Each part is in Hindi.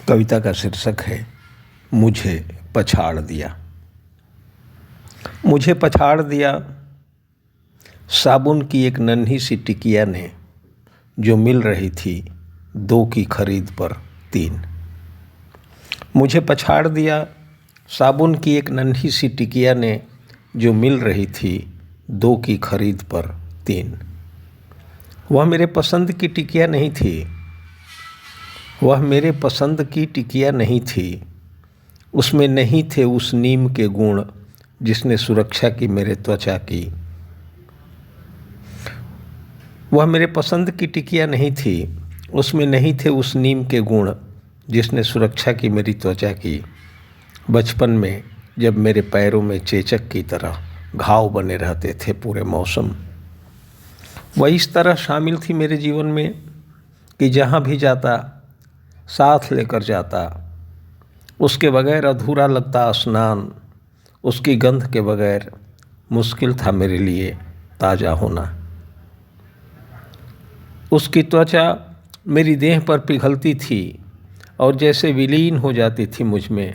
कविता का शीर्षक है मुझे पछाड़ दिया। मुझे पछाड़ दिया साबुन की एक नन्ही सी टिकिया ने, जो मिल रही थी 2 की खरीद पर 3। मुझे पछाड़ दिया साबुन की एक नन्ही सी टिकिया ने, जो मिल रही थी 2 की खरीद पर 3। वह मेरे पसंद की टिकिया नहीं थी, वह मेरे पसंद की टिकिया नहीं थी। उसमें नहीं थे उस नीम के गुण जिसने सुरक्षा की मेरे त्वचा की। वह मेरे पसंद की टिकिया नहीं थी, उसमें नहीं थे उस नीम के गुण जिसने सुरक्षा की मेरी त्वचा की। बचपन में जब मेरे पैरों में चेचक की तरह घाव बने रहते थे पूरे मौसम, वह इस तरह शामिल थी मेरे जीवन में कि जहाँ भी जाता साथ लेकर जाता। उसके बगैर अधूरा लगता स्नान, उसकी गंध के बगैर मुश्किल था मेरे लिए ताज़ा होना। उसकी त्वचा मेरी देह पर पिघलती थी और जैसे विलीन हो जाती थी मुझ में।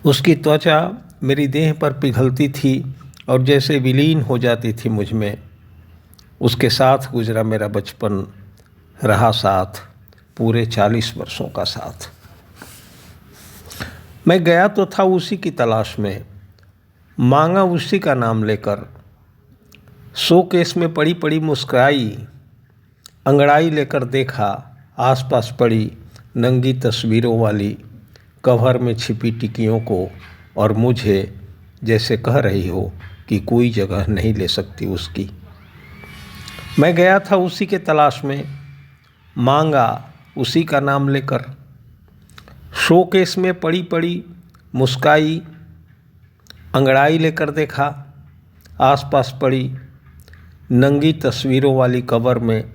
उसकी त्वचा मेरी देह पर पिघलती थी और जैसे विलीन हो जाती थी मुझ में। उसके साथ गुजरा मेरा बचपन, रहा साथ पूरे 40 वर्षों का साथ। मैं गया तो था उसी की तलाश में, मांगा उसी का नाम लेकर। शोकेस में पड़ी पड़ी मुस्कुराई, अंगड़ाई लेकर देखा आसपास पड़ी नंगी तस्वीरों वाली कवर में छिपी टिकियों को, और मुझे जैसे कह रही हो कि कोई जगह नहीं ले सकती उसकी। मैं गया था उसी के तलाश में, मांगा उसी का नाम लेकर। शोकेस में पड़ी पड़ी मुस्काई, अंगड़ाई लेकर देखा आसपास पड़ी नंगी तस्वीरों वाली कवर में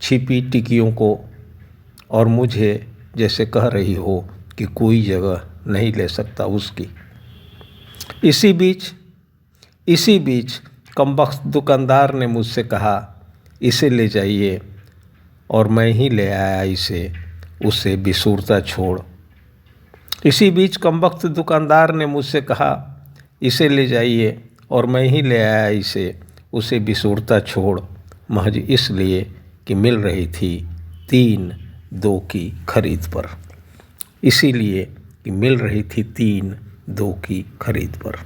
छिपी टिकियों को, और मुझे जैसे कह रही हो कि कोई जगह नहीं ले सकता उसकी। इसी बीच कमबख्त दुकानदार ने मुझसे कहा, इसे ले जाइए, और मैं ही ले आया इसे, उसे बिसूरता छोड़। इसी बीच कमबख्त दुकानदार ने मुझसे कहा, इसे ले जाइए, और मैं ही ले आया इसे, उसे बिसूरता छोड़। महज इसलिए कि मिल रही थी 3-2 की खरीद पर। इसीलिए कि मिल रही थी 3-2 की खरीद पर।